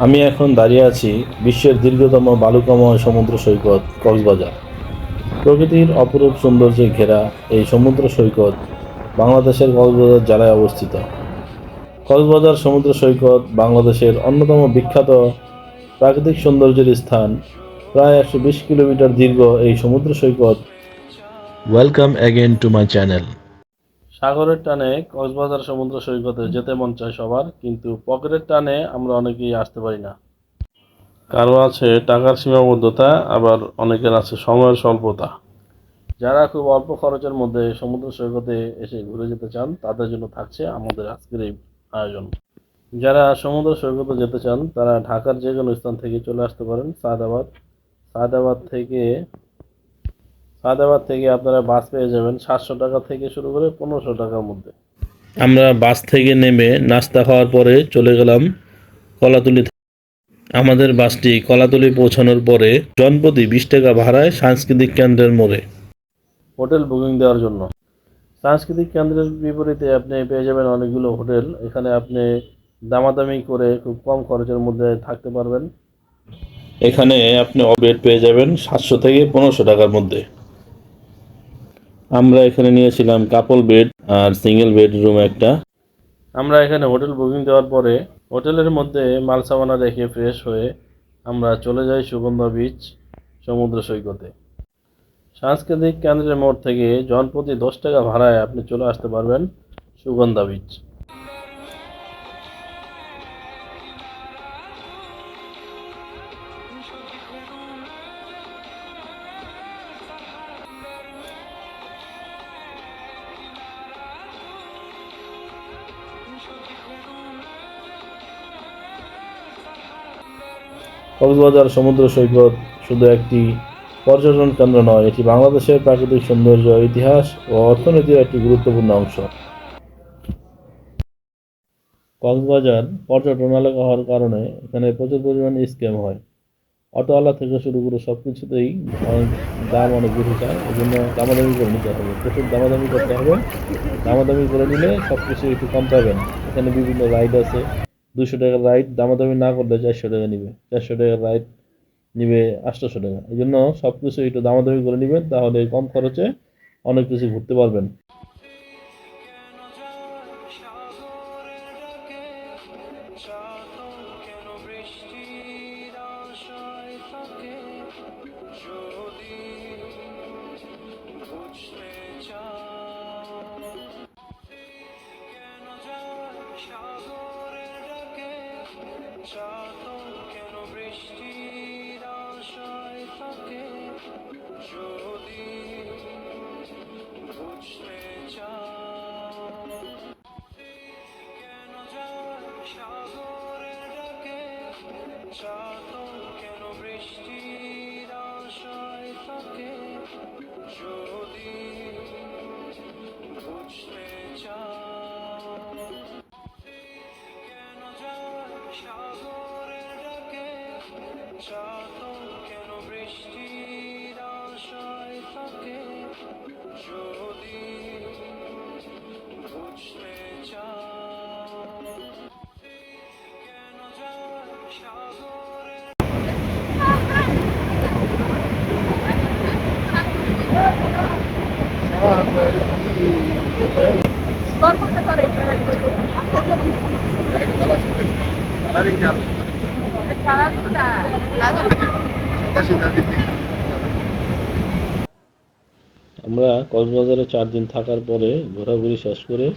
আমি এখন দাঁড়িয়ে আছি বিশ্বের দীর্ঘতম বালুকাময় সমুদ্র সৈকত কক্সবাজার। প্রকৃতির অপরূপ সৌন্দর্যে ঘেরা এই সমুদ্র সৈকত বাংলাদেশের কক্সবাজার জেলায় অবস্থিত। কক্সবাজার সমুদ্র সৈকত বাংলাদেশের অন্যতম বিখ্যাত প্রাকৃতিক সৌন্দর্যের স্থান। প্রায় 120 কিলোমিটার দীর্ঘ এই সমুদ্র সৈকত। Welcome again to my channel. সাগরের টানে কক্সবাজার সমুদ্র সৈকতে যেতে মন চায় সবার, কিন্তু পকেটের টানে আমরা অনেকেই আসতে পারি না। কারো আছে টাকার সীমাবদ্ধতা, আবার অনেকের আছে সময়ের স্বল্পতা। যারা খুব অল্প খরচের মধ্যে সমুদ্র সৈকতে এসে ঘুরে যেতে চান, তাদের জন্য থাকছে আমাদের আজকের এই আয়োজন। যারা সমুদ্র সৈকতে যেতে চান, তারা ঢাকার যে কোনো স্থান থেকে চলে আসতে পারেন সায়দাবাদ। সায়দাবাদ থেকে সায়দাবাদ থেকে আপনারা বাস পেয়ে যাবেন 700 টাকা থেকে শুরু করে 1500 টাকার মধ্যে। আমরা বাস থেকে নেমে নাস্তা খাওয়ার পরে চলে গেলাম কলাতুলি। আমাদের বাসটি কলাতলি পৌঁছানোর পরে জনপ্রতি 20 টাকা ভাড়ায় সাংস্কৃতিক কেন্দ্রের মোড়ে হোটেল বুকিং দেওয়ার জন্য। সাংস্কৃতিক কেন্দ্রের বিপরীতে আপনি পেয়ে যাবেন অনেকগুলো হোটেল। এখানে আপনি দামাদামি করে খুব কম খরচের মধ্যে থাকতে পারবেন। এখানে আপনি বেড পেয়ে যাবেন 700 থেকে 1500 টাকার মধ্যে। আমরা এখানে নিয়েছিলাম কাপল বেড আর সিঙ্গেল বেডরুম একটা। আমরা এখানে হোটেল বুকিং দেওয়ার পরে হোটেলের মধ্যে মাল সামানা রেখে ফ্রেশ হয়ে আমরা চলে যাই সুগন্ধা বিচ সমুদ্র সৈকতে। সাংস্কৃতিক কেন্দ্রের মোড় থেকে জনপ্রতি 10 টাকা ভাড়ায় আপনি চলে আসতে পারবেন সুগন্ধা বিচ। কক্সবাজার সমুদ্র সৈকত শুধু একটি পর্যটন কেন্দ্র নয়, এটি বাংলাদেশের প্রাকৃতিক সৌন্দর্য, ইতিহাস ও অর্থনীতির একটি গুরুত্বপূর্ণ অংশ। কক্সবাজার পর্যটন এলাকা হওয়ার কারণে এখানে প্রচুর পরিমাণে স্ক্যাম হয়। অটোওয়ালা থেকে শুরু করে সব কিছুতেই অনেক দাম অনেক বেশি চায়। এই জন্য দামাদামি করে নিতে হবে, প্রচুর দামাদামি করতে হবে। দামাদামি করে নিলে সব কিছু একটু কম পাবেন। এখানে বিভিন্ন রাইড আছে। 200 টাকার রাইড দামাদামি না করলে 400 টাকা নিবে, 400 টাকার রাইড নিবে 800 টাকা। এই জন্য সব কিছু একটু দামাদামি করে নেবেন, তাহলে কম খরচে অনেক কিছু ঘুরতে পারবেন। আমরা কক্সবাজারে 4 দিন থাকার পরে ঘোরাঘুরি শেষ করে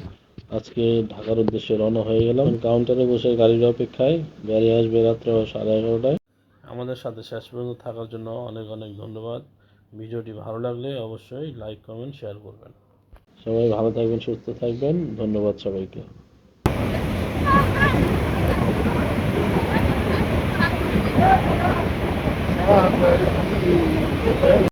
আজকে ঢাকার উদ্দেশ্যে রওনা হয়ে গেলাম। কাউন্টারে বসে গাড়ির অপেক্ষায়, গাড়ি আসবে রাত্র 11:30টায়। আমাদের সাথে শেষ পর্যন্ত থাকার জন্য অনেক অনেক ধন্যবাদ। ভিডিওটি ভালো লাগলে অবশ্যই লাইক, কমেন্ট, শেয়ার করবেন। সবাই ভালো থাকবেন, সুস্থ থাকবেন। ধন্যবাদ সবাইকে।